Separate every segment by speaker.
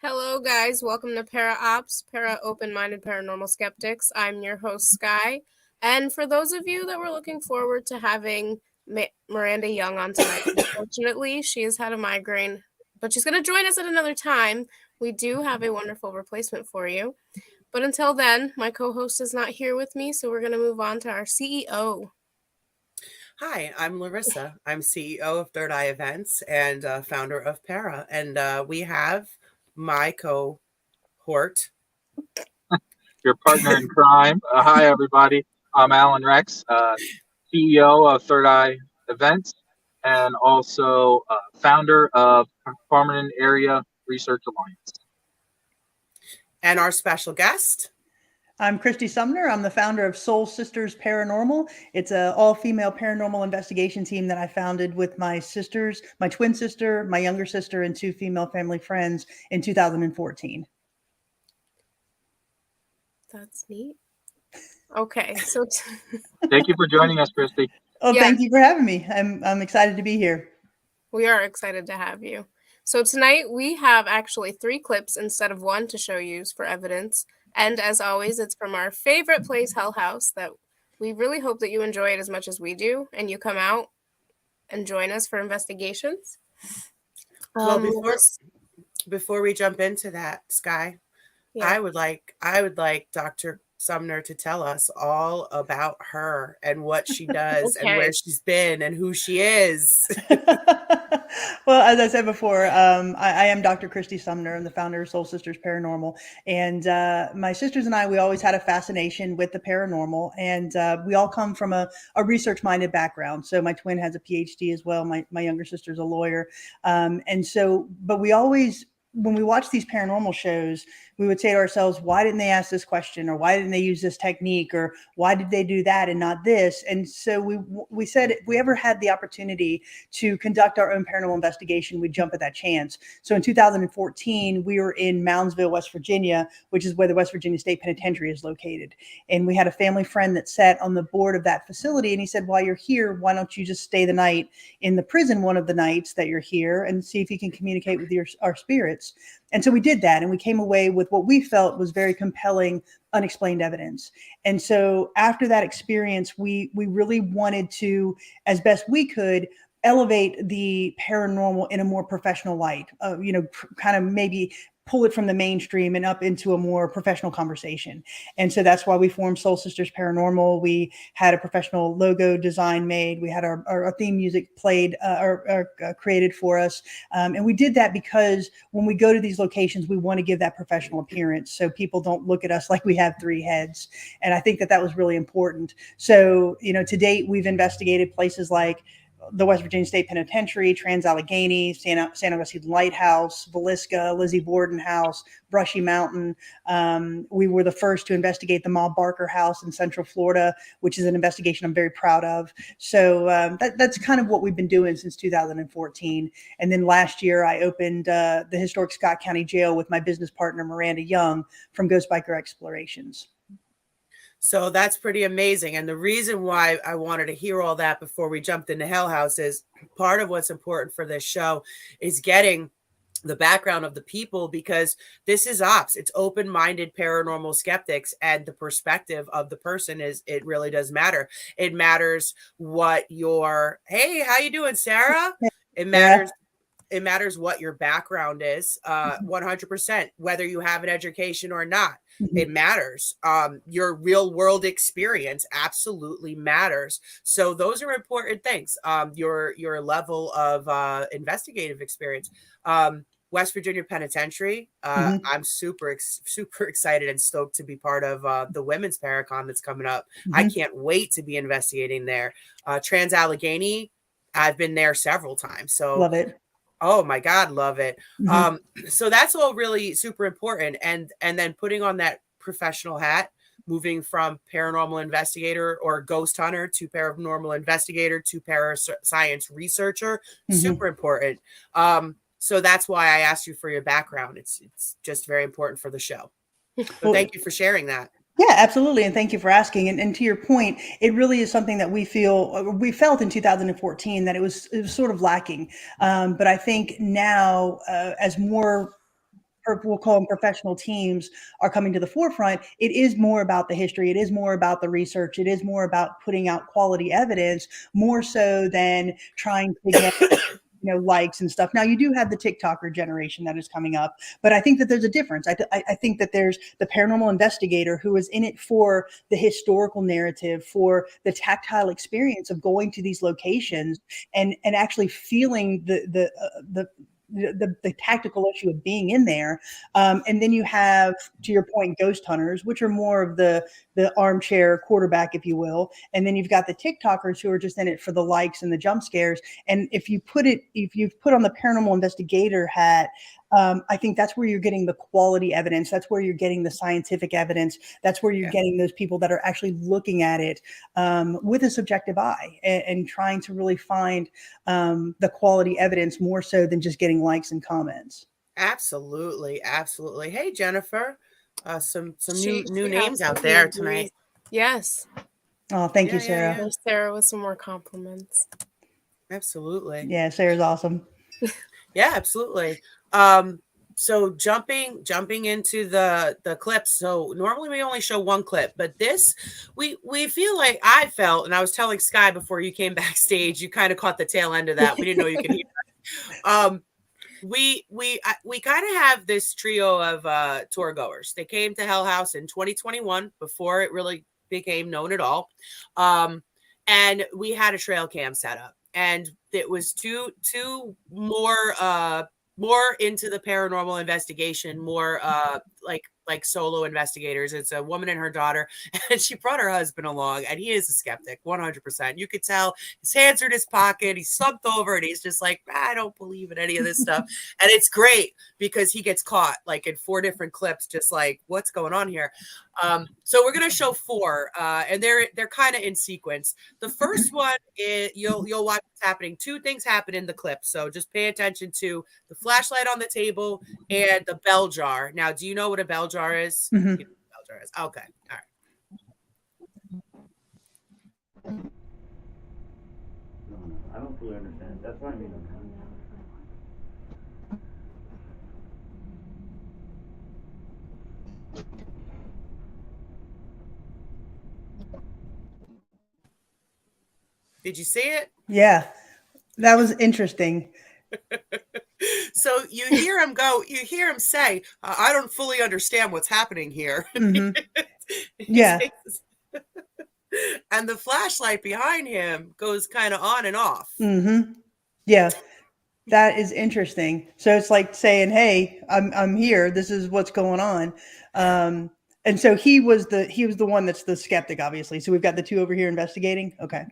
Speaker 1: Hello, guys. Welcome to Para-Ops, Para-Open-Minded Paranormal Skeptics. I'm your host, Sky. And for those of you that were looking forward to having Miranda Young on tonight, unfortunately, she has had a migraine, but she's going to join us at another time. We do have a wonderful replacement for you. But until then, my co-host is not here with me, so we're going to move on to our CEO.
Speaker 2: Hi, I'm Larissa. I'm CEO of Third Eye Events and founder of Para. And we have my cohort.
Speaker 3: Your partner in crime. Hi, everybody. I'm Alan Rex, CEO of Third Eye Events and also founder of Palmerton Area Research Alliance.
Speaker 2: And our special guest.
Speaker 4: I'm Kris Sumner. I'm the founder of Soul Sisters Paranormal. It's an all-female paranormal investigation team that I founded with my sisters, my twin sister, my younger sister, and two female family friends in 2014.
Speaker 1: That's neat. Okay, so
Speaker 3: Thank you for joining us, Christy.
Speaker 4: Oh, yeah. Thank you for having me. I'm excited to be here.
Speaker 1: We are excited to have you. So tonight we have actually 3 clips instead of 1 to show you for evidence. And as always, it's from our favorite place, Hell House, that we really hope that you enjoy it as much as we do and you come out and join us for investigations.
Speaker 2: Well, before we jump into that, Sky, yeah. I would like Dr. Sumner to tell us all about her and what she does and where she's been and who she is.
Speaker 4: Well, as I said before, I am Dr. Kris Sumner. I'm the founder of Soul Sisters Paranormal. And my sisters and I, we always had a fascination with the paranormal. And we all come from a research-minded background. So my twin has a PhD as well. My younger sister's a lawyer. But we always, when we watch these paranormal shows, we would say to ourselves, why didn't they ask this question? Or why didn't they use this technique? Or why did they do that and not this? And so we said, if we ever had the opportunity to conduct our own paranormal investigation, we'd jump at that chance. So in 2014, we were in Moundsville, West Virginia, which is where the West Virginia State Penitentiary is located. And we had a family friend that sat on the board of that facility. And he said, while you're here, why don't you just stay the night in the prison one of the nights that you're here and see if you can communicate with our spirits. And so we did that, and we came away with what we felt was very compelling, unexplained evidence. And so after that experience, we really wanted to, as best we could, elevate the paranormal in a more professional light, kind of maybe pull it from the mainstream and up into a more professional conversation. And so that's why we formed Soul Sisters Paranormal. We had a professional logo design made. We had our theme music played or created for us. And we did that because when we go to these locations, we want to give that professional appearance so people don't look at us like we have 3 heads. And I think that was really important. So, to date, we've investigated places like the West Virginia State Penitentiary, Trans-Allegheny, San Augustine Lighthouse, Villisca, Lizzie Borden House, Brushy Mountain. We were the first to investigate the Ma Barker House in Central Florida, which is an investigation I'm very proud of. So that's kind of what we've been doing since 2014. And then last year, I opened the historic Scott County Jail with my business partner, Miranda Young, from Ghost Biker Explorations.
Speaker 2: So that's pretty amazing. And the reason why I wanted to hear all that before we jumped into Hell House is part of what's important for this show is getting the background of the people, because this is ops. It's open-minded paranormal skeptics, and the perspective of the person it really does matter. It matters what hey, how you doing, Sarah? It matters. It matters what your background is, 100%, whether you have an education or not. Mm-hmm. It matters. Your real world experience absolutely matters. So those are important things. Your level of investigative experience. West Virginia Penitentiary. Mm-hmm. I'm super excited and stoked to be part of the Women's Paracon that's coming up. Mm-hmm. I can't wait to be investigating there. Trans-Allegheny, I've been there several times. So
Speaker 4: love it.
Speaker 2: Oh my God, love it. Mm-hmm. So that's all really super important. And then putting on that professional hat, moving from paranormal investigator or ghost hunter to paranormal investigator to parascience researcher, mm-hmm. super important. So that's why I asked you for your background. It's just very important for the show. So thank you for sharing that.
Speaker 4: Yeah, absolutely. And thank you for asking. And to your point, it really is something that we felt in 2014 that it was sort of lacking. But I think now as more we'll call them professional teams are coming to the forefront, it is more about the history. It is more about the research. It is more about putting out quality evidence, more so than trying to get likes and stuff. Now you do have the TikToker generation that is coming up, but I think that there's a difference. I think that there's the paranormal investigator who is in it for the historical narrative, for the tactile experience of going to these locations and actually feeling the tactical issue of being in there. And then you have, to your point, ghost hunters, which are more of the armchair quarterback, if you will. And then you've got the TikTokers who are just in it for the likes and the jump scares. And if you've put on the paranormal investigator hat, I think that's where you're getting the quality evidence. That's where you're getting the scientific evidence. That's where you're getting those people that are actually looking at it with a subjective eye and trying to really find the quality evidence more so than just getting likes and comments.
Speaker 2: Absolutely. Absolutely. Hey, Jennifer, some new names
Speaker 1: absolutely
Speaker 2: out there
Speaker 1: agrees.
Speaker 2: tonight.
Speaker 1: Yes.
Speaker 4: Oh, thank you, Sarah.
Speaker 1: There's Sarah with some more compliments.
Speaker 2: Absolutely.
Speaker 4: Yeah, Sarah's awesome.
Speaker 2: Yeah, absolutely. So jumping into the clips. So normally we only show one clip, but this we feel like I felt, and I was telling Sky before you came backstage, you kind of caught the tail end of that. We didn't know you could hear that. We kind of have this trio of tour goers. They came to Hell House in 2021 before it really became known at all. And we had a trail cam set up, and it was two more into the paranormal investigation, more like solo investigators. It's a woman and her daughter, and she brought her husband along, and he is a skeptic 100%. You could tell his hands are in his pocket, he's slumped over, and he's just like, I don't believe in any of this stuff. And it's great because he gets caught like in 4 different clips, just like, what's going on here? So we're gonna show 4, and they're kind of in sequence. The first one is you'll watch what's happening. 2 things happen in the clip, so just pay attention to the flashlight on the table and the bell jar. Now, do you know what a bell jar is?
Speaker 4: Mm-hmm.
Speaker 2: You know what a bell jar is. Okay, all right.
Speaker 5: No, I don't fully understand. That's what I mean.
Speaker 2: Did you see it?
Speaker 4: Yeah, that was interesting.
Speaker 2: So you hear him go, you hear him say, I don't fully understand what's happening here.
Speaker 4: Mm-hmm. Yeah.
Speaker 2: And the flashlight behind him goes kind of on and off.
Speaker 4: Mm-hmm. Yeah, that is interesting. So it's like saying, hey, I'm here. This is what's going on. And so he was the one that's the skeptic, obviously. So we've got the 2 over here investigating. Okay.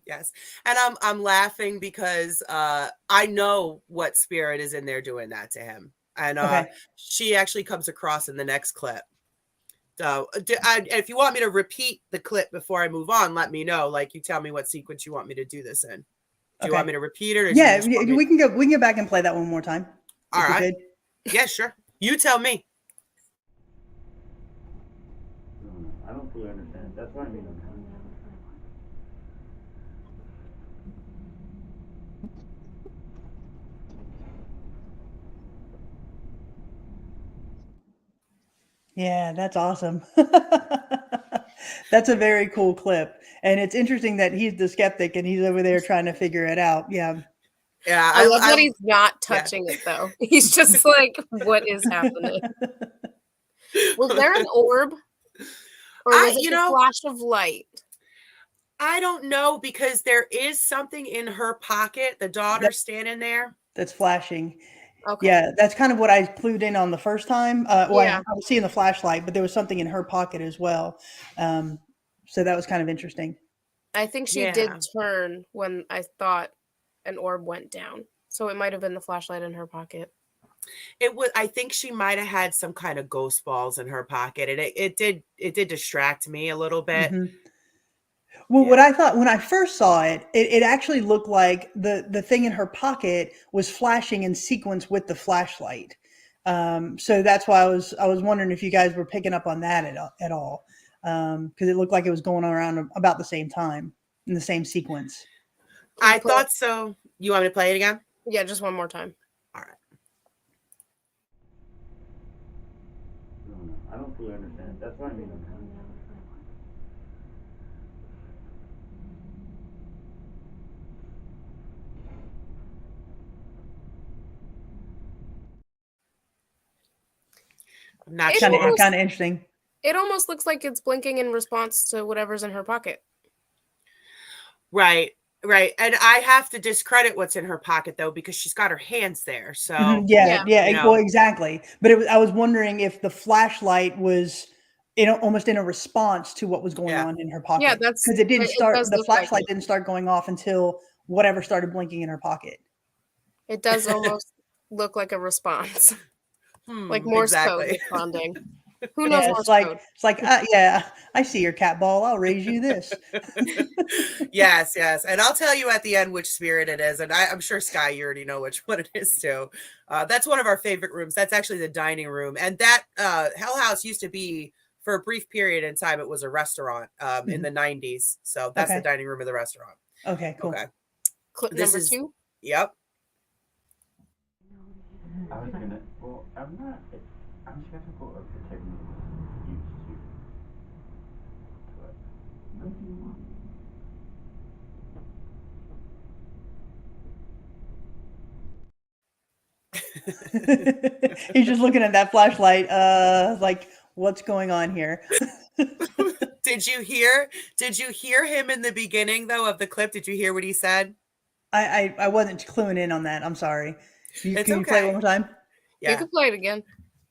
Speaker 2: Yes. And I'm laughing because I know what spirit is in there doing that to him. And she actually comes across in the next clip. So if you want me to repeat the clip before I move on, let me know. Like, you tell me what sequence you want me to do this in. Do you want me to repeat it? Or
Speaker 4: yeah, we can go back and play that one more time.
Speaker 2: All right. Yeah, sure. You tell me.
Speaker 5: No, I don't fully understand. That's what I mean.
Speaker 4: Yeah, that's awesome. That's a very cool clip. And it's interesting that he's the skeptic and he's over there trying to figure it out. Yeah.
Speaker 2: Yeah.
Speaker 1: I love that he's not touching it though. He's just like, what is happening? Was there an orb? Or was it a flash of light?
Speaker 2: I don't know, because there is something in her pocket. The daughter standing there.
Speaker 4: That's flashing.
Speaker 1: Okay.
Speaker 4: Yeah, that's kind of what I clued in on the first time. I was seeing the flashlight, but there was something in her pocket as well. So that was kind of interesting.
Speaker 1: I think she did turn when I thought an orb went down. So it might have been the flashlight in her pocket.
Speaker 2: I think she might have had some kind of ghost balls in her pocket, and it did distract me a little bit.
Speaker 4: Mm-hmm. Well, what I thought when I first saw it, it actually looked like the thing in her pocket was flashing in sequence with the flashlight. So that's why I was wondering if you guys were picking up on that at all, because it looked like it was going around about the same time in the same sequence.
Speaker 2: I thought so. You want me to play it again?
Speaker 1: Yeah, just one more time.
Speaker 2: All right.
Speaker 5: I don't fully understand. That's what I mean.
Speaker 2: I'm not
Speaker 1: It
Speaker 4: Kind
Speaker 2: sure.
Speaker 4: of
Speaker 1: almost
Speaker 4: interesting.
Speaker 1: it almost looks like it's blinking in response to whatever's in her pocket.
Speaker 2: Right, right. And I have to discredit what's in her pocket though, because she's got her hands there. So,
Speaker 4: Yeah,
Speaker 1: Yeah.
Speaker 2: you
Speaker 4: well,
Speaker 2: know,
Speaker 4: exactly. But I was wondering if the flashlight was almost in a response to what was going
Speaker 2: yeah.
Speaker 4: on in her
Speaker 1: Yeah,
Speaker 4: pocket, because it didn't
Speaker 1: it
Speaker 4: start.
Speaker 1: does
Speaker 4: The
Speaker 1: look like
Speaker 4: flashlight
Speaker 1: it.
Speaker 4: didn't start going off until whatever started blinking in her pocket.
Speaker 1: It does almost look like a response, like Morse code
Speaker 2: Exactly.
Speaker 1: responding. Who knows
Speaker 4: Yeah,
Speaker 1: Morse code?
Speaker 4: it's like yeah, I see your cat ball. I'll raise you this.
Speaker 2: Yes, yes. And I'll tell you at the end which spirit it is. And I'm sure, Sky, you already know which one it is too. That's one of our favorite rooms. That's actually the dining room. And that Hell House used to be, for a brief period in time, it was a restaurant in the 90s. So that's the
Speaker 4: Okay.
Speaker 2: dining room of the restaurant.
Speaker 4: Okay. Cool.
Speaker 2: Okay.
Speaker 1: Clip
Speaker 2: This
Speaker 1: number
Speaker 2: is,
Speaker 1: 2.
Speaker 2: yep.
Speaker 5: I was gonna. Well, I'm not. I'm skeptical of the technique used to. But what do you want?
Speaker 4: He's just looking at that flashlight, like, what's going on here?
Speaker 2: Did you hear him in the beginning though of the clip? Did you hear what he said?
Speaker 4: I wasn't cluing in on that. I'm sorry.
Speaker 2: It's
Speaker 4: Can you play it one
Speaker 2: okay.
Speaker 4: more time?
Speaker 1: You
Speaker 2: Yeah.
Speaker 1: can play it again.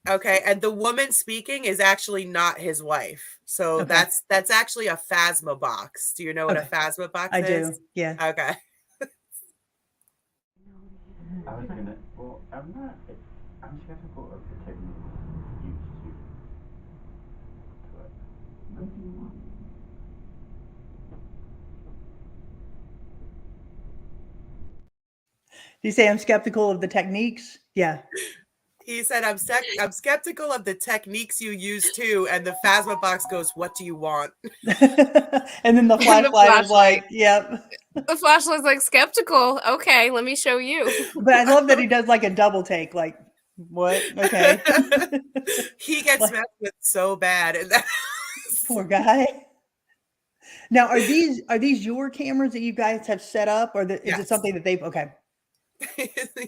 Speaker 2: Okay, and the woman speaking is actually not his wife. So
Speaker 4: Okay.
Speaker 2: that's actually a phasma box. Do you know what a
Speaker 4: Okay.
Speaker 2: phasma box
Speaker 4: I
Speaker 2: is?
Speaker 4: do. Yeah.
Speaker 2: Okay.
Speaker 5: I was gonna. Well, I'm not. I'm skeptical of the technique used to. But what do you want?
Speaker 4: Do you say I'm skeptical of the techniques? Yeah.
Speaker 2: He said, I'm skeptical of the techniques you use too. And the phasma box goes, what do you want?
Speaker 4: And then the
Speaker 1: And the
Speaker 4: flashlight is
Speaker 1: flashlight.
Speaker 4: like, yep.
Speaker 1: The flashlight's like skeptical. Okay, let me show you.
Speaker 4: But I love that he does like a double take, like, what? Okay.
Speaker 2: He gets
Speaker 4: Like,
Speaker 2: messed with so bad. And
Speaker 4: poor guy. Now, are these your cameras that you guys have set up, or is it
Speaker 2: yes.
Speaker 4: something that they've? Okay.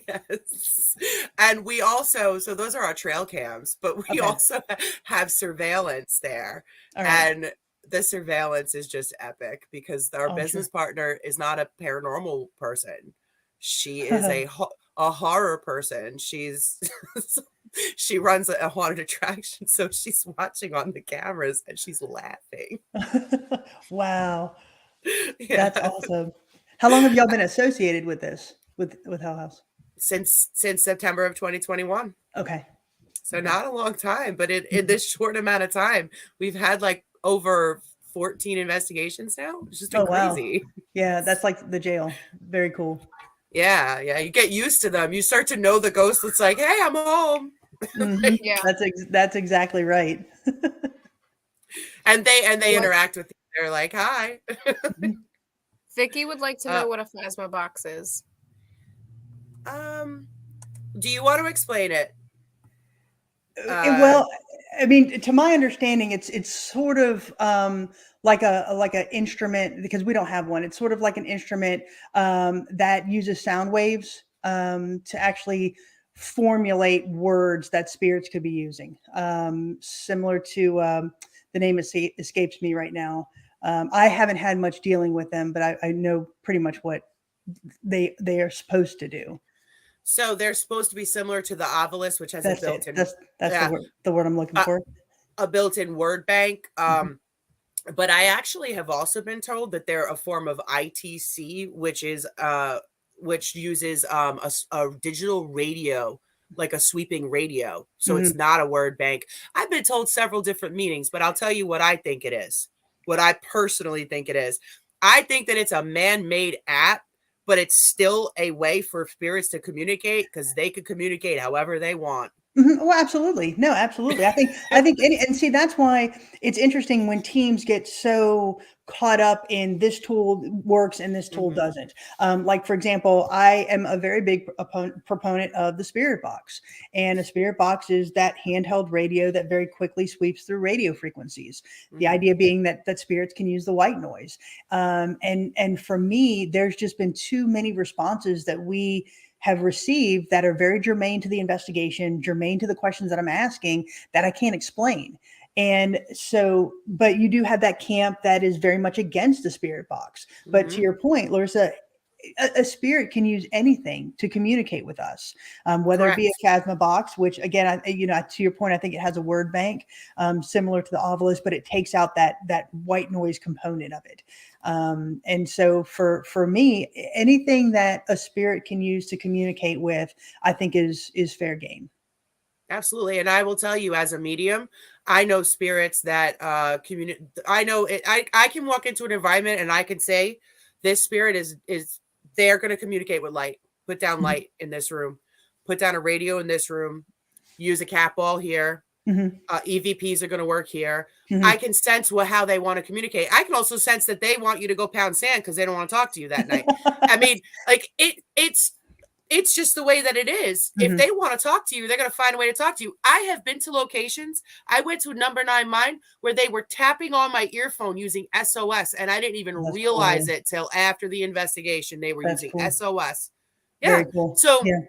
Speaker 2: Yes. And we also, so those are our trail cams, but we
Speaker 4: Okay.
Speaker 2: also have surveillance there.
Speaker 4: All right.
Speaker 2: And the surveillance is just epic because our
Speaker 4: Oh,
Speaker 2: business
Speaker 4: sure.
Speaker 2: partner is not a paranormal person. She is a horror person. She runs a haunted attraction, so she's watching on the cameras and she's laughing.
Speaker 4: Wow,
Speaker 2: Yeah.
Speaker 4: that's awesome. How long have y'all been associated with this, with Hell House?
Speaker 2: Since September of 2021.
Speaker 4: Okay.
Speaker 2: So not a long time, but in this short amount of time, we've had like over 14 investigations now. It's just been
Speaker 4: Oh, wow.
Speaker 2: crazy.
Speaker 4: Yeah, that's like the jail. Very cool.
Speaker 2: Yeah, yeah. You get used to them. You start to know the ghost that's like, hey, I'm home.
Speaker 4: Mhm.
Speaker 1: Yeah.
Speaker 4: That's exactly right.
Speaker 2: And they
Speaker 1: What?
Speaker 2: interact with you. They're like, hi.
Speaker 1: Vicky would like to
Speaker 2: Uh,
Speaker 1: know what a phasma box is.
Speaker 2: do you want to explain it?
Speaker 4: Well, I mean, to my understanding, it's sort of like a instrument, because we don't have one. It's sort of like an instrument that uses sound waves to actually formulate words that spirits could be using. Similar to the name escapes me right now. I haven't had much dealing with them, but I know pretty much what they are supposed to do.
Speaker 2: So they're supposed to be similar to the Ovilus, which has a
Speaker 4: That's it.
Speaker 2: built-in,
Speaker 4: That's
Speaker 2: yeah,
Speaker 4: the word I'm looking for.
Speaker 2: a built-in word bank.
Speaker 4: Mhm.
Speaker 2: But I actually have also been told that they're a form of ITC, which uses a digital radio, like a sweeping radio. So
Speaker 4: Mhm.
Speaker 2: it's not a word bank. I've been told several different meanings, but I'll tell you what I think it is. What I personally think it is. I think that it's a man-made app, but it's still a way for spirits to communicate because they could communicate however they want.
Speaker 4: Well, absolutely. No, absolutely. I think, and see, that's why it's interesting when teams get so caught up in this tool works and this tool
Speaker 2: Mhm.
Speaker 4: doesn't. Like, for example, I am a very big proponent of the Spirit Box. And a Spirit Box is that handheld radio that very quickly sweeps through radio frequencies. The
Speaker 2: Mhm.
Speaker 4: idea being that spirits can use the white noise. And for me, there's just been too many responses that we have received that are very germane to the investigation, germane to the questions that I'm asking that I can't explain. And so, but you do have that camp that is very much against the Spirit Box. But to
Speaker 2: Mhm.
Speaker 4: your point, Larissa, a spirit can use anything to communicate with us, whether it be
Speaker 2: Correct.
Speaker 4: a Chasma box, which again, to your point, I think it has a word bank similar to the Ovilus, but it takes out that white noise component of it. And so for me, anything that a spirit can use to communicate with, I think is fair game.
Speaker 2: Absolutely. And I will tell you, as a medium, I know spirits that communicate. I know it. I can walk into an environment and I can say, this spirit is they're going to communicate with light. Put down
Speaker 4: Mhm.
Speaker 2: light in this room. Put down a radio in this room. Use a cat ball here.
Speaker 4: Mhm.
Speaker 2: EVPs are going to work here. I
Speaker 4: Mhm.
Speaker 2: can sense how they want to communicate. I can also sense that they want you to go pound sand because they don't want to talk to you that night. I mean, like it's just the way that it is. If
Speaker 4: Mhm.
Speaker 2: they want to talk to you, they're going to find a way to talk to you. I have been to locations. I went to number 9 mine where they were tapping on my earphone using SOS, and I didn't even
Speaker 4: That's
Speaker 2: realize
Speaker 4: cool.
Speaker 2: it till after the investigation. They were
Speaker 4: That's
Speaker 2: using
Speaker 4: cool.
Speaker 2: SOS. Yeah.
Speaker 4: Very cool.
Speaker 2: So
Speaker 4: Yeah.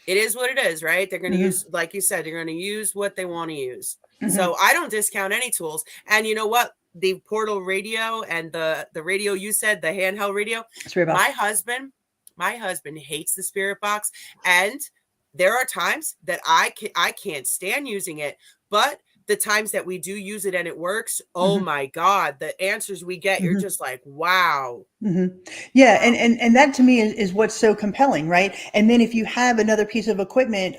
Speaker 2: it is what it is, right? They're going to
Speaker 4: Mhm.
Speaker 2: use, like you said, they're going to use what they want to use.
Speaker 4: Mhm.
Speaker 2: So I don't discount any tools. And you know what? The portal radio and the radio you said, the handheld radio,
Speaker 4: Spirit box.
Speaker 2: my husband hates the Spirit Box, and there are times that I can't stand using it, but the times that we do use it and it works, oh
Speaker 4: Mhm.
Speaker 2: my God, the answers we get, you're
Speaker 4: Mhm.
Speaker 2: just like, wow.
Speaker 4: Mhm. Yeah,
Speaker 2: Wow.
Speaker 4: and that to me is what's so compelling, right? And then if you have another piece of equipment,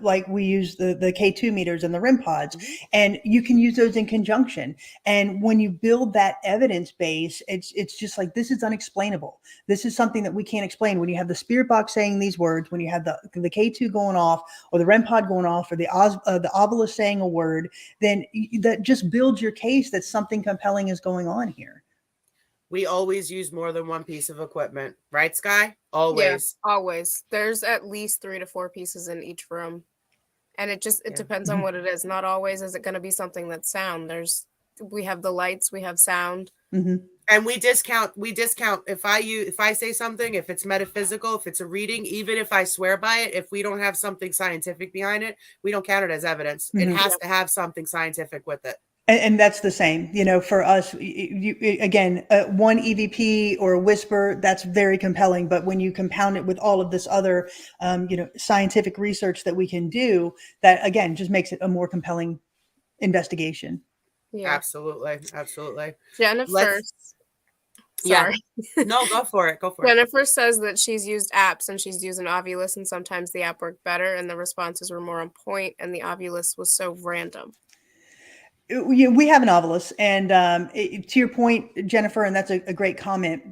Speaker 4: like we use the K2 meters and the REM pods,
Speaker 2: Mhm.
Speaker 4: and you can use those in conjunction. And when you build that evidence base, it's just like this is unexplainable. This is something that we can't explain. When you have the Spirit Box saying these words, when you have the K2 going off, or the REM pod going off, or the Ovilus saying a word, then that just builds your case that something compelling is going on here.
Speaker 2: We always use more than one piece of equipment, right, Sky?
Speaker 1: Yeah,
Speaker 2: Always.
Speaker 1: always. There's at least 3 to 4 pieces in each room. And it
Speaker 2: Yeah.
Speaker 1: depends on
Speaker 4: Mhm.
Speaker 1: what it is. Not always is it going to be something that's sound. We have the lights, we have sound.
Speaker 4: Mhm.
Speaker 2: And we discount if I say something, if it's metaphysical, if it's a reading, even if I swear by it, if we don't have something scientific behind it, we don't count it as evidence. It
Speaker 4: Mhm.
Speaker 2: has
Speaker 1: Yeah.
Speaker 2: to have something scientific with it.
Speaker 4: And that's the same, for us, again, one EVP or a whisper, that's very compelling. But when you compound it with all of this other, scientific research that we can do, that again, just makes it a more compelling investigation.
Speaker 1: Yeah.
Speaker 2: Absolutely. Absolutely.
Speaker 1: Jennifer,
Speaker 2: Let's yeah.
Speaker 1: sorry.
Speaker 2: No, go for it. Go for it.
Speaker 1: Jennifer says that she's used apps and she's used an Ovilus, and sometimes the app worked better and the responses were more on point, and the Ovilus was so random.
Speaker 4: We have an Ovilus, and to your point, Jennifer, and that's a great comment.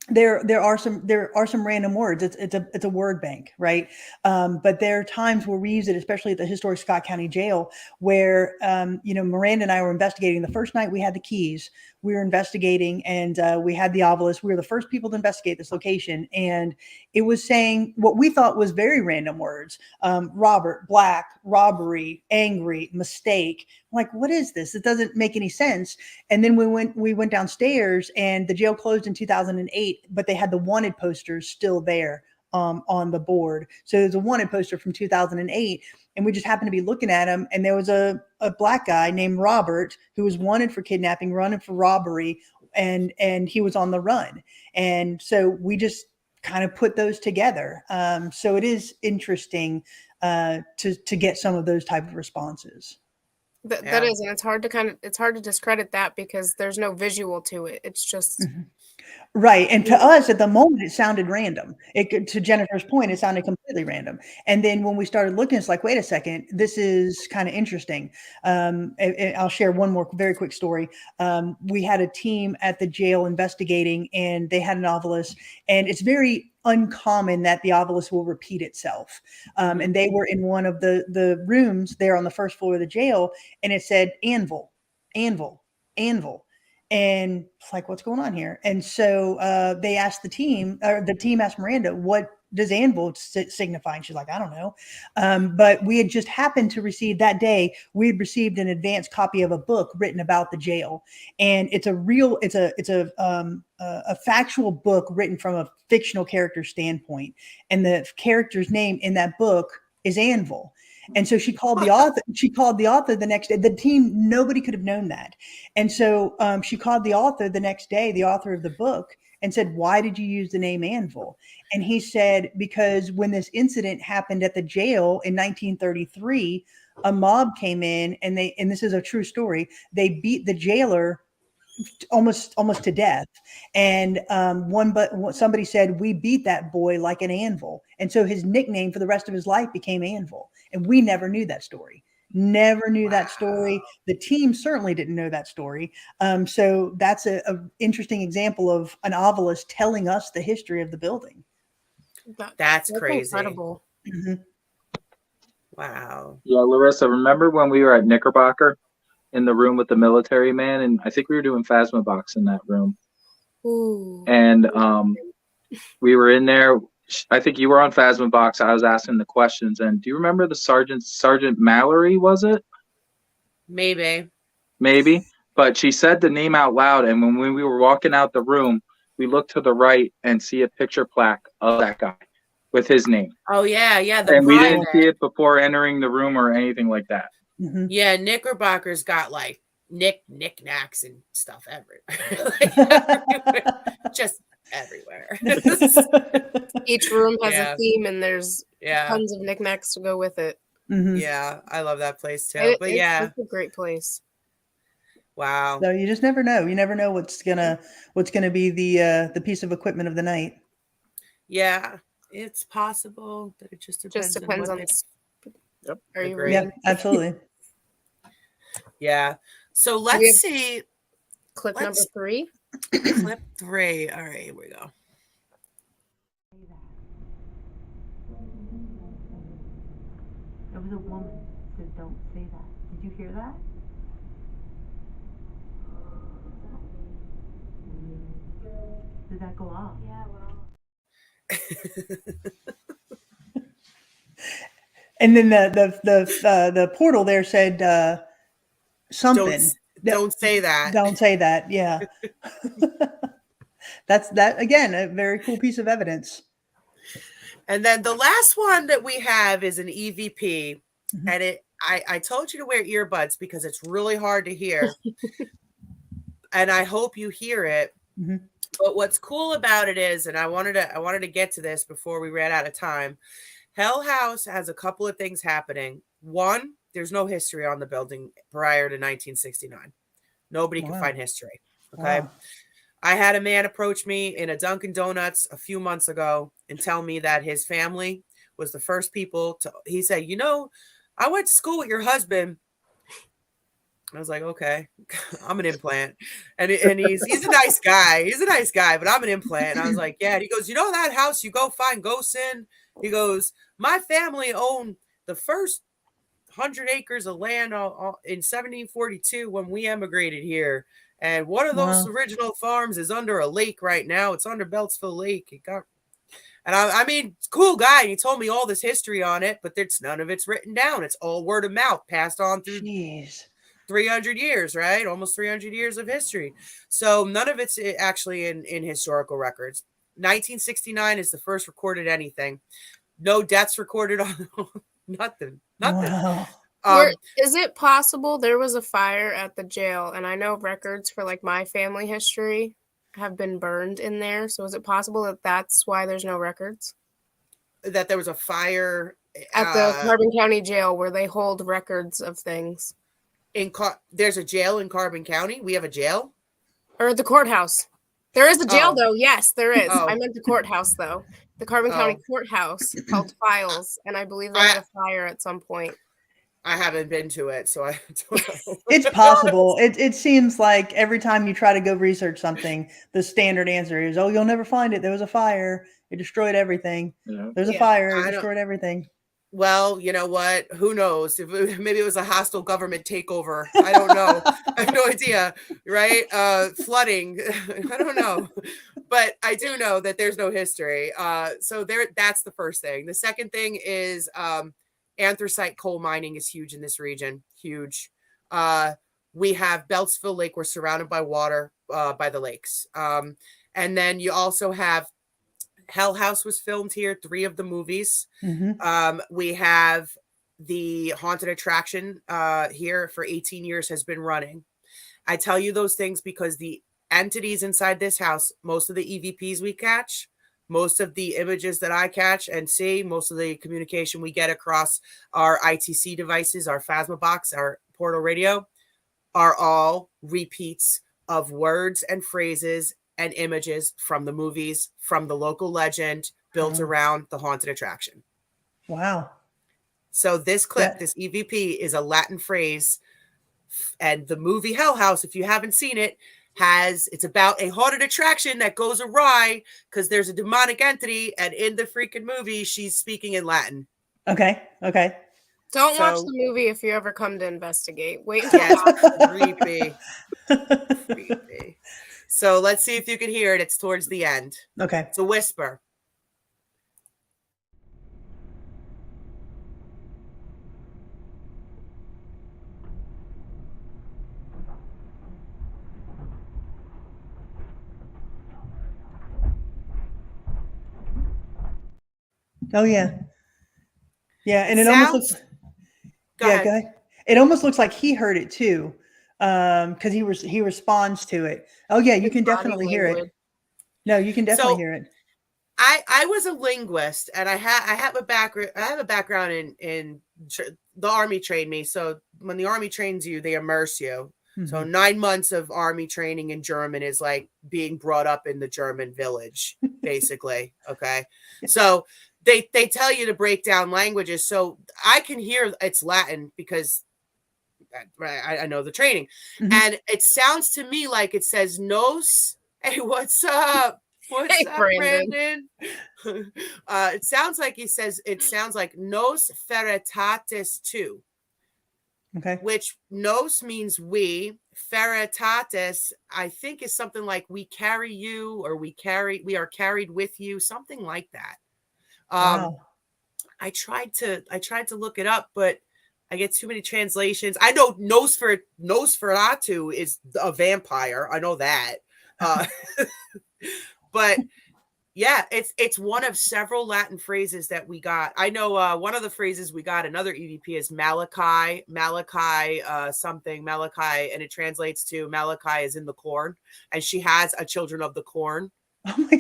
Speaker 4: There are some random words. It's a word bank, right? But there are times where we use it, especially at the historic Scott County Jail, where Miranda and I were investigating. The first night we had the keys, we were investigating, and we had the Ovilus. We were the first people to investigate this location, and it was saying what we thought was very random words: Robert, black, robbery, angry, mistake. I'm like, what is this? It doesn't make any sense. And then we went downstairs, and the jail closed in 2008, but they had the wanted posters still there on the board. So there's a wanted poster from 2008, and we just happened to be looking at them, and there was a black guy named Robert who was wanted for kidnapping, running for robbery, and he was on the run. And so we just kind of put those together. So it is interesting to get some of those type of responses.
Speaker 1: That
Speaker 2: Yeah.
Speaker 1: is, and it's hard to discredit that because there's no visual to it. It's just
Speaker 4: Mhm. Right, and to us, at the moment, it sounded random. To Jennifer's point, it sounded completely random. And then when we started looking, it's like, wait a second, this is kind of interesting. And I'll share one more very quick story. We had a team at the jail investigating, and they had an Ovilus, and it's very uncommon that the obelisk will repeat itself. And they were in one of the rooms there on the first floor of the jail, and it said anvil, anvil, anvil. And it's like, what's going on here? And so they asked the team, or the team asked Miranda, what does anvil signify? And she's like, I don't know. But we had just happened to receive that day, we had received an advanced copy of a book written about the jail. And it's a factual book written from a fictional character standpoint. And the character's name in that book is Anvil. And so she called the author. She called the author the next day. The team, nobody could have known that. And so she called the author the next day, the author of the book, and said, "Why did you use the name Anvil?" And he said, "Because when this incident happened at the jail in 1933, a mob came in, and this is a true story. They beat the jailer almost to death. And somebody said, we beat that boy like an anvil. And so his nickname for the rest of his life became Anvil. And we never knew that story. Never knew that story. The team certainly didn't know that story. So that's a interesting example of an obelisk telling us the history of the building.
Speaker 2: That's crazy.
Speaker 1: Incredible.
Speaker 4: Mm-hmm.
Speaker 2: Wow.
Speaker 3: Yeah, Larissa, remember when we were at Knickerbocker in the room with the military man? And I think we were doing Phasmabox in that room.
Speaker 1: Ooh.
Speaker 3: And we were in there. I think you were on Phasmabox. I was asking the questions. And do you remember the Sergeant Mallory, was it?
Speaker 2: Maybe.
Speaker 3: But she said the name out loud. And when we were walking out the room, we looked to the right and see a picture plaque of that guy with his name.
Speaker 2: Oh, yeah.
Speaker 3: And we didn't see it before entering the room or anything like that.
Speaker 4: Mm-hmm.
Speaker 2: Yeah, Knickerbocker's got like knickknacks and stuff everywhere. Everywhere. Just everywhere.
Speaker 1: Each room has a theme, and there's
Speaker 2: Yeah.
Speaker 1: tons of knickknacks to go with it.
Speaker 4: Mm-hmm.
Speaker 2: Yeah, I love that place too. But yeah,
Speaker 1: it's a great place.
Speaker 2: Wow.
Speaker 4: So you just never know. You never know what's gonna be the piece of equipment of the night.
Speaker 2: Yeah, it's possible that it just depends on.
Speaker 1: Yep. Are you
Speaker 2: Agreed.
Speaker 1: ready?
Speaker 4: Yeah, absolutely.
Speaker 2: Yeah. So let's see.
Speaker 1: Clip number 3.
Speaker 2: Clip 3. All right, here we go.
Speaker 6: There was a woman that said, "Don't say that." Did you hear that? Did that go off? Yeah, well.
Speaker 4: And then the portal there said something.
Speaker 2: Don't say that.
Speaker 4: Don't say that. Yeah. That's again, a very cool piece of evidence.
Speaker 2: And then the last one that we have is an EVP. Mm-hmm. And I told you to wear earbuds because it's really hard to hear. And I hope you hear it.
Speaker 4: Mm-hmm.
Speaker 2: But what's cool about it is, and I wanted to get to this before we ran out of time. Hell House has a couple of things happening. One, there's no history on the building prior to 1969. Nobody can find history. Okay. Wow. I had a man approach me in a Dunkin' Donuts a few months ago and tell me that his family was the first people he said, I went to school with your husband. I was like, okay, I'm an implant. And he's a nice guy. He's a nice guy, but I'm an implant. And I was like, yeah. And he goes, that house you go find ghosts in? He goes, my family owned the first 100 acres of land in 1742 when we emigrated here. And one of those original farms is under a lake right now. It's under Beltsville Lake. I mean, cool guy. He told me all this history on it, but none of it's written down. It's all word of mouth passed on through 300 years, right? Almost 300 years of history. So none of it's actually in historical records. 1969 is the first recorded anything. No deaths recorded on nothing.
Speaker 4: Wow.
Speaker 1: Is it possible there was a fire at the jail? And I know records for like my family history have been burned in there. So is it possible that that's why there's no records?
Speaker 2: That there was a fire
Speaker 1: at the Carbon County jail where they hold records of things.
Speaker 2: There's a jail in Carbon County? We have a jail?
Speaker 1: Or the courthouse. There is a jail, though. Yes, there is. I meant the courthouse, though. The Carbon County courthouse held files, and I believe they had a fire at some point.
Speaker 2: I haven't been to it, so I don't know.
Speaker 4: It's possible. It seems like every time you try to go research something, the standard answer is, "Oh, you'll never find it. There was a fire. It destroyed everything.
Speaker 3: Yeah.
Speaker 4: There's a
Speaker 1: Yeah,
Speaker 4: fire. It
Speaker 2: I don't.
Speaker 4: destroyed everything."
Speaker 2: Well, you know what? Who knows? Maybe it was a hostile government takeover. I don't know. I have no idea, right? Flooding. I don't know. But I do know that there's no history. So that's the first thing. The second thing is anthracite coal mining is huge in this region. Huge. We have Beltsville Lake. We're surrounded by water by the lakes. And then you also have Hell House was filmed here, 3 of the movies. We have the haunted attraction here for 18 years has been running. I tell you those things because the entities inside this house, most of the EVPs we catch, most of the images that I catch and see, most of the communication we get across our ITC devices, our Phasma box, our portal radio, are all repeats of words and phrases and images from the movies, from the local legend built around the haunted attraction.
Speaker 4: Wow.
Speaker 2: So this clip, this EVP is a Latin phrase, and the movie Hell House, if you haven't seen it, it's about a haunted attraction that goes awry because there's a demonic entity, and in the freaking movie, she's speaking in Latin.
Speaker 4: Okay.
Speaker 1: Don't watch the movie if you ever come to investigate. Wait until
Speaker 2: creepy. Creepy. So let's see if you can hear it. It's towards the end.
Speaker 4: Okay.
Speaker 2: It's a whisper.
Speaker 4: Oh yeah. Yeah, and it almost looks. Go ahead. It almost looks like he heard it too, because he responds to it. Oh yeah, you can definitely hear it. No, you can definitely hear it.
Speaker 2: I was a linguist, and I have a background in the Army trained me. So when the Army trains you, they immerse you. So 9 months of Army training in German is like being brought up in the German village, basically. Okay. So they tell you to break down languages. So I can hear it's Latin because I know the training. And it sounds to me like it says nos. Hey, what's up? What's up, Brandon? It sounds like it sounds like nos feretatis tu.
Speaker 4: Okay.
Speaker 2: Which nos means we. Feretatis, I think, is something like we carry you, or we are carried with you, something like that.
Speaker 4: Wow.
Speaker 2: I tried to look it up, but I get too many translations. I know Nosferatu is a vampire. I know that. But yeah, it's one of several Latin phrases that we got. I know one of the phrases we got, another EVP, is Malachi, something, and it translates to Malachi is in the corn, and she has a Children of the Corn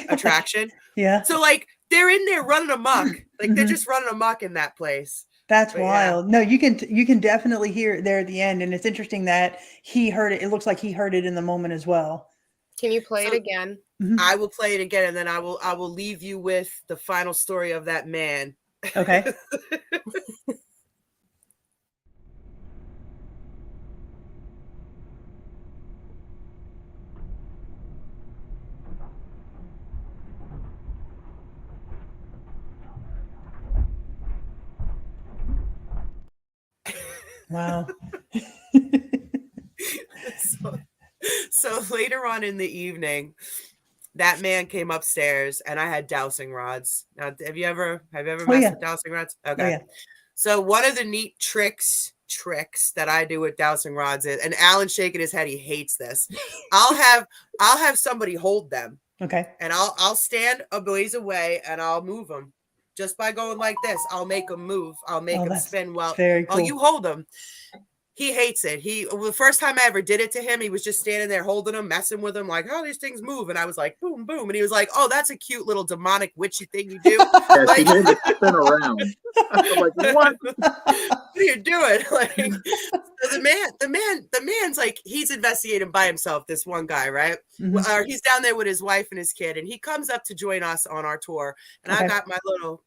Speaker 2: attraction.
Speaker 4: Yeah.
Speaker 2: So like they're in there running amok, like they're just running amok in that place.
Speaker 4: That's wild. Yeah. No, you can definitely hear it there at the end, and it's interesting that he heard it. It looks like he heard it in the moment as well.
Speaker 1: Can you play it again?
Speaker 2: I will play it again, and then I will leave you with the final story of that man.
Speaker 4: Okay. Wow.
Speaker 2: So later on in the evening, that man came upstairs, and I had dowsing rods. Now, have you ever messed with dowsing rods? Okay. Oh, yeah. So one of the neat tricks that I do with dowsing rods is, and Alan's shaking his head, he hates this. I'll have somebody hold them.
Speaker 4: Okay.
Speaker 2: And I'll stand a ways away, and I'll move them. Just by going like this, I'll make them move. I'll make them spin. Well,
Speaker 4: cool.
Speaker 2: You hold them. He hates it. The first time I ever did it to him, he was just standing there holding them, messing with them, like, oh, these things move. And I was like, boom, boom. And he was like, oh, that's a cute little demonic witchy thing you do.
Speaker 3: Yeah, like, he made it spin around. I'm like, what?
Speaker 2: What are you doing? Like, so the man's like, he's investigating by himself, this one guy, right?
Speaker 4: Mhm.
Speaker 2: He's down there with his wife and his kid, and he comes up to join us on our tour. And I
Speaker 4: Okay.
Speaker 2: got my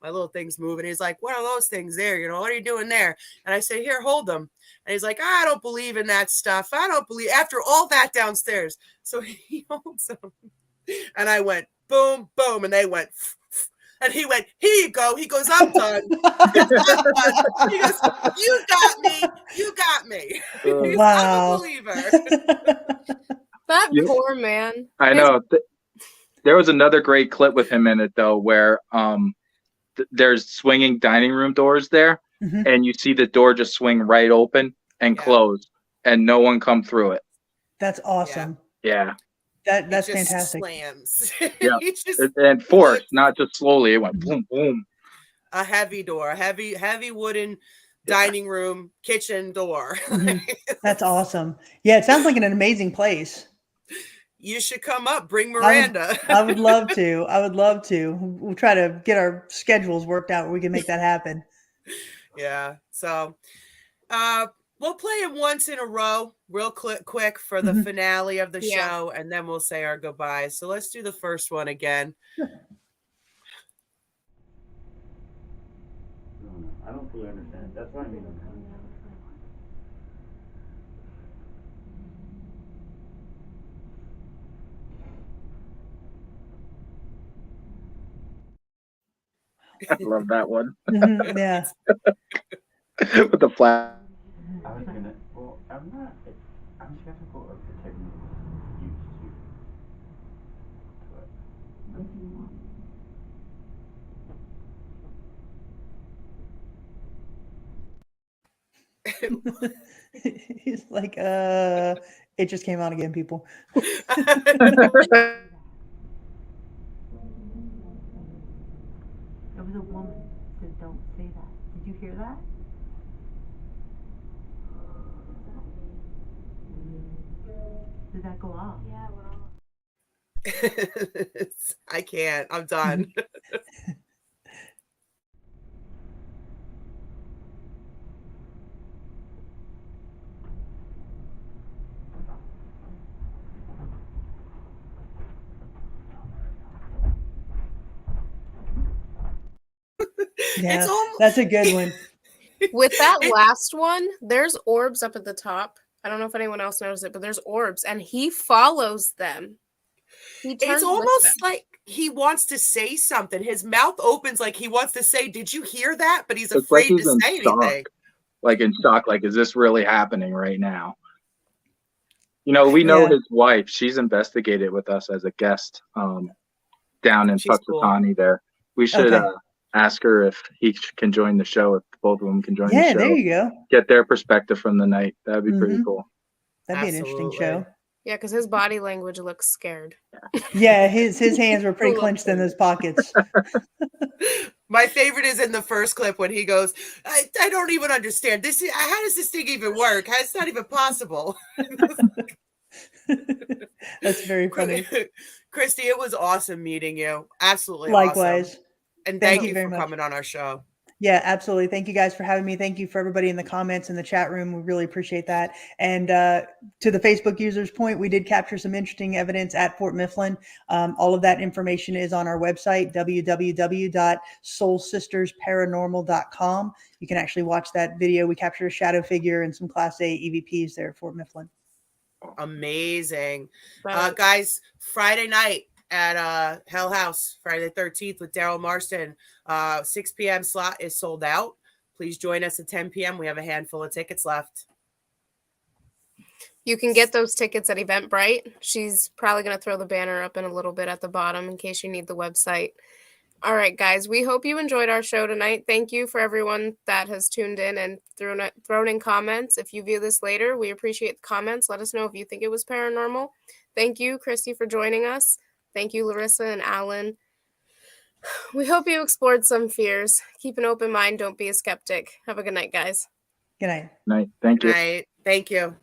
Speaker 2: little things moving. He's like, what are those things there? You know, what are you doing there? And I say, here, hold them. And he's like, I don't believe in that stuff. I don't believe, after all that downstairs. So he holds them. And I went, boom, boom. And they went, and he went, here you go. He goes, I'm done. I'm done. He goes, you got me. You got me. He goes,
Speaker 4: Wow.
Speaker 2: I'm a believer.
Speaker 1: That
Speaker 3: Yep.
Speaker 1: poor man.
Speaker 3: I know. There was another great clip with him in it though, where there's swinging dining room doors there,
Speaker 4: Mhm.
Speaker 3: and you see the door just swing right open and
Speaker 2: Yeah.
Speaker 3: close, and no one come through it.
Speaker 4: That's awesome.
Speaker 3: Yeah,
Speaker 4: That's
Speaker 2: It just
Speaker 4: fantastic.
Speaker 2: slams.
Speaker 3: Yeah.
Speaker 2: He just
Speaker 3: and forced,
Speaker 2: puts
Speaker 3: not just slowly. It went
Speaker 4: Mhm.
Speaker 3: boom, boom.
Speaker 2: a heavy door, a heavy wooden dining room, kitchen door.
Speaker 4: Mhm. That's awesome. Yeah, it sounds like an amazing place.
Speaker 2: You should come up. Bring
Speaker 4: I would,
Speaker 2: Miranda.
Speaker 4: I would love to. I would love to. We'll try to get our schedules worked out where we can make that happen.
Speaker 2: Yeah. So we'll play it once in a row, real quick for the
Speaker 4: Mhm.
Speaker 2: finale of the
Speaker 1: Yeah.
Speaker 2: show, and then we'll say our goodbyes. So let's do the first one again.
Speaker 5: No, I don't fully understand. That's what I mean.
Speaker 3: I love that one
Speaker 4: Mhm. Yeah.
Speaker 3: with the flat.
Speaker 5: I was gonna. Well, I'm not. I'm skeptical of the techniques used to it.
Speaker 4: He's like, it just came out again, people.
Speaker 6: There was a woman said, "Don't say that." Did you hear that? Did that go off? Yeah, it went off.
Speaker 2: I can't. I'm done.
Speaker 4: Yeah,
Speaker 2: It's almost
Speaker 4: that's a good one.
Speaker 1: With that last one, there's orbs up at the top. I don't know if anyone else knows it, but there's orbs, and he follows them. He turns
Speaker 2: it's
Speaker 1: with
Speaker 2: almost
Speaker 1: them.
Speaker 2: like he wants to say something. His mouth opens like he wants to say, "Did you hear that?" But he's
Speaker 3: It's like
Speaker 2: afraid
Speaker 3: he's
Speaker 2: to
Speaker 3: in
Speaker 2: say
Speaker 3: shock.
Speaker 2: anything.
Speaker 3: Like in shock. Like, is this really happening right now? You know, we know
Speaker 4: Yeah.
Speaker 3: his wife. She's investigated with us as a guest down in
Speaker 2: She's cool.
Speaker 3: Puxatawny there. We should
Speaker 4: Okay.
Speaker 3: ask her if he can join the show, if both of them can join the
Speaker 4: Yeah,
Speaker 3: show.
Speaker 4: there you go.
Speaker 3: Get their perspective from the night. That'd be pretty
Speaker 4: Mhm.
Speaker 3: cool.
Speaker 4: That'd be an interesting show.
Speaker 1: Yeah, because his body language looks scared.
Speaker 4: Yeah, his hands were pretty
Speaker 1: Full of
Speaker 4: clenched in those pockets.
Speaker 2: My favorite is in the first clip when he goes, I don't even understand. How does this thing even work? It's not even possible.
Speaker 4: That's very funny.
Speaker 2: Christy, it was awesome meeting you. Absolutely
Speaker 4: Likewise.
Speaker 2: awesome. And
Speaker 4: Thank
Speaker 2: thank
Speaker 4: you
Speaker 2: you
Speaker 4: very
Speaker 2: for
Speaker 4: much.
Speaker 2: coming on our show.
Speaker 4: Yeah, absolutely. Thank you guys for having me. Thank you for everybody in the comments in the chat room. We really appreciate that. And to the Facebook users' point, we did capture some interesting evidence at Fort Mifflin. All of that information is on our website, www.soulsistersparanormal.com. You can actually watch that video. We captured a shadow figure and some Class A EVPs there at Fort Mifflin.
Speaker 2: Amazing.
Speaker 1: Right.
Speaker 2: Guys, Friday night at Hell House, Friday the 13th with Daryl Marston. 6 p.m. slot is sold out. Please join us at 10 p.m. We have a handful of tickets left.
Speaker 1: You can get those tickets at Eventbrite. She's probably going to throw the banner up in a little bit at the bottom in case you need the website. All right, guys, we hope you enjoyed our show tonight. Thank you for everyone that has tuned in and thrown in comments. If you view this later, we appreciate the comments. Let us know if you think it was paranormal. Thank you, Christy, for joining us. Thank you, Larissa and Alan. We hope you explored some fears. Keep an open mind. Don't be a skeptic. Have a good night, guys.
Speaker 4: Good night.
Speaker 3: Night. Thank you.
Speaker 2: Good night. Thank you.